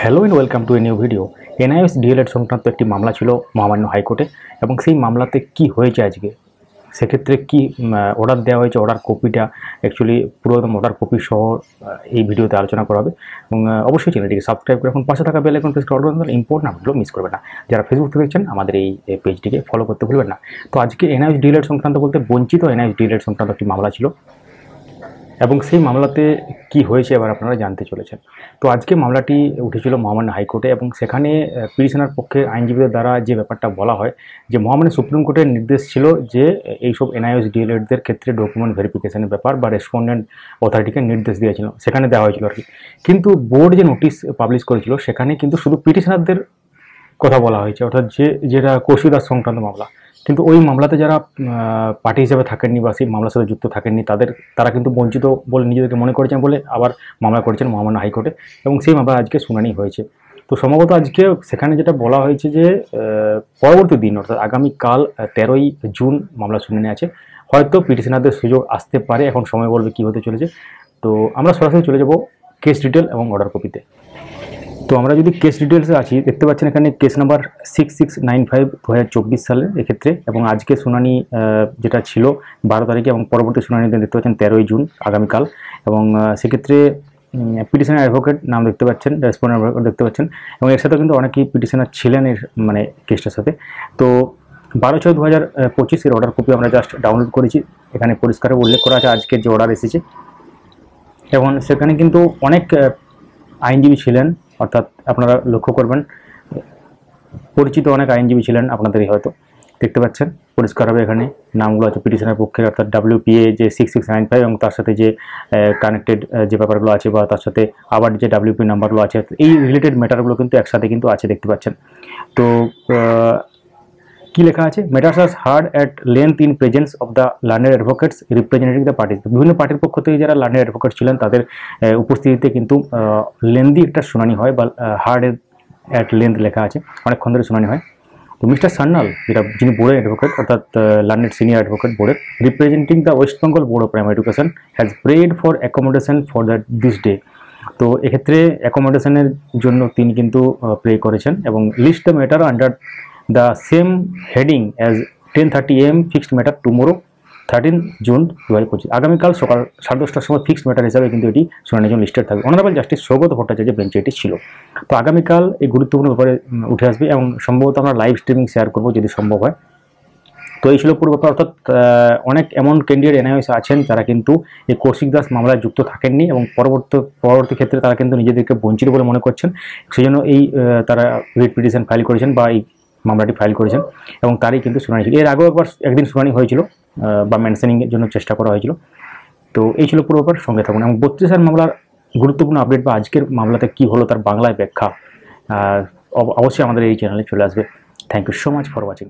Hello and welcome to a new video. NIS DElEd সংক্রান্ত একটি মামলা ছিল মহামান্য হাইকোর্টে এবং সেই মামলাতে কি হয়েছে আজকে, সেক্ষেত্রে কি অর্ডার দেওয়া হয়েছে, অর্ডার কপিটা অ্যাকচুয়ালি পুরো একদম অর্ডার কপি সহ এই ভিডিওতে আলোচনা করা হবে। এবং অবশ্যই চ্যানেলটিকে সাবস্ক্রাইব করে এখন পাশে থাকা বেল আইকন প্রেস করে অল ইম্পর্টেন্ট আপডেটগুলো মিস করবেন না। যারা ফেসবুক থেকে দেখছেন আমাদের এই পেজটিকে ফলো করতে ভুলবেন না। তো আজকে এনআইএস ডিএলএড সংক্রান্ত বলতে বঞ্চিত এনআইএস ডিএলএড সংক্রান্ত একটি মামলা ছিল এবং সেই মামলাতে কি হয়েছে এবার আপনারা জানতে চলেছেন। তো আজকে মামলাটি উঠেছিল মহামান্য হাইকোর্টে এবং সেখানে পিটিশনার পক্ষে আইনজীবীদের দ্বারা যে ব্যাপারটা বলা হয় যে মহামান্য সুপ্রিম কোর্টের নির্দেশ ছিল যে এইসব এনআইএস ডিএলএডদের ক্ষেত্রে ডকুমেন্ট ভেরিফিকেশনের ব্যাপার বা রেসপন্ডেন্ট অথরিটিকে নির্দেশ দিয়েছিল, সেখানে দেওয়া হয়েছিল আর কি। কিন্তু বোর্ড যে নোটিশ পাবলিশ করেছিল সেখানে কিন্তু শুধু পিটিশনারদের কথা বলা হয়েছে, অর্থাৎ যেটা কৌশিক দাস সংক্রান্ত মামলা। কিন্তু ওই মামলাতে যারা পার্টি হিসেবে থাকেননি বা সেই মামলার সাথে যুক্ত থাকেননি তারা কিন্তু বঞ্চিত বলে নিজেদেরকে মনে করেছেন বলে আবার মামলা করেছেন মহামান্য হাইকোর্টে এবং সেই মামলা আজকে শুনানি হয়েছে। তো সম্ভবত আজকে সেখানে যেটা বলা হয়েছে যে পরবর্তী দিন অর্থাৎ আগামীকাল 13ই জুন মামলা শুনানি আছে। হয়তো পিটিশনারদের সুযোগ আসতে পারে, এখন সময় বলবে কী হতে চলেছে। তো আমরা সরাসরি চলে যাব কেস ডিটেল এবং অর্ডার কপিতে। তো আমরা যদি কেস ডিটেলসে আছি, দেখতে পাচ্ছেন এখানে কেস নাম্বার 6695 2024 সালের এক্ষেত্রে, এবং আজকে শুনানি যেটা ছিল 12 তারিখে এবং পরবর্তী শুনানিতে দেখতে পাচ্ছেন 13ই জুন আগামীকাল। এবং সেক্ষেত্রে পিটিশনার অ্যাডভোকেট নাম দেখতে পাচ্ছেন, রেসপন্ডেন্ট অ্যাডভোকেট দেখতে পাচ্ছেন, এবং এর সাথে কিন্তু অনেকেই পিটিশনার ছিলেন এর কেসটার সাথে। তো 12/6/2025 এর অর্ডার কপি আমরা জাস্ট ডাউনলোড করেছি। এখানে পরিষ্কার উল্লেখ করা আছে আজকের যে অর্ডার এসেছে, এবং সেখানে কিন্তু অনেক আইনজীবী ছিলেন, অর্থাৎ আপনারা লক্ষ্য করবেন পরিচিত অনেক আইনজীবী ছিলেন আপনাদেরই, হয়তো দেখতে পাচ্ছেন পরিষ্কারভাবে এখানে নামগুলো আছে পিটিশনের পক্ষে, অর্থাৎ WPA যে 6695 এবং তার সাথে যে কানেক্টেড যে ব্যাপারগুলো আছে বা তার সাথে আবার যে WP নাম্বারগুলো আছে, এই রিলেটেড ম্যাটারগুলো কিন্তু একসাথে কিন্তু আছে দেখতে পাচ্ছেন। তো কি লেখা আছে, matters are heard at length in presence of the learned advocates representative the parties. বিভিন্ন পার্টির পক্ষ থেকে যারা লার্নেড অ্যাডভোকেট ছিলেন তাদের উপস্থিতিতে কিন্তু লেন্দি একটা শুনানি হয়, বা হার্ড অ্যাট লেন্থ লেখা আছে, অনেকক্ষণ ধরে শুনানি হয়। তো মিস্টার সান্যাল, যিনি বোর্ডের অ্যাডভোকেট অর্থাৎ লার্নেড সিনিয়র অ্যাডভোকেট বোর্ডের, representing the West Bengal board of primary education, has prayed for accommodation for this day. তো এক্ষেত্রে অ্যাকোমোডেশনের জন্য তিনি কিন্তু প্রে করেছেন, এবং list the matter under the same heading as 10:30 AM fixed matter tomorrow 13 June 2025। আগামীকাল সকাল 10:30টার সময় ফিক্সড ম্যাটার হিসাবে কিন্তু এটি শুনানির জন্য লিস্টেড থাকবে। অনারেবল জাস্টিস সৌগত ভট্টাচার্য বেঞ্চে এটি ছিল। তো আগামীকাল এই গুরুত্বপূর্ণ ব্যাপারে উঠে আসবে এবং সম্ভবত আমরা লাইভ স্ট্রিমিং শেয়ার করবো যদি সম্ভব হয়। তো এই ছিল পুরো ব্যাপার, অর্থাৎ অনেক এমন ক্যান্ডিডেট এনআইএস আছেন যারা কিন্তু এই কৌশিক দাস মামলায় যুক্ত থাকেননি এবং পরবর্তী ক্ষেত্রে তারা কিন্তু নিজেদেরকে বঞ্চিত বলে মনে করছেন, সেই জন্য এই তারা রিট পিটিশন ফাইল করেছেন বা এই মামলাটি ফাইল করেছেন, এবং তারই কিন্তু শুনানি ছিল। এর আগেও একদিন শুনানি হয়েছিল বা মেনশনিংয়ের জন্য চেষ্টা করা হয়েছিল। তো এই ছিল পুরো ব্যাপার, সঙ্গে থাকুন। এবং 32 মামলার গুরুত্বপূর্ণ আপডেট বা আজকের মামলাতে কি হলো তার বাংলায় ব্যাখ্যা অবশ্যই আমাদের এই চ্যানেলে চলে আসবে। Thank you so much for watching.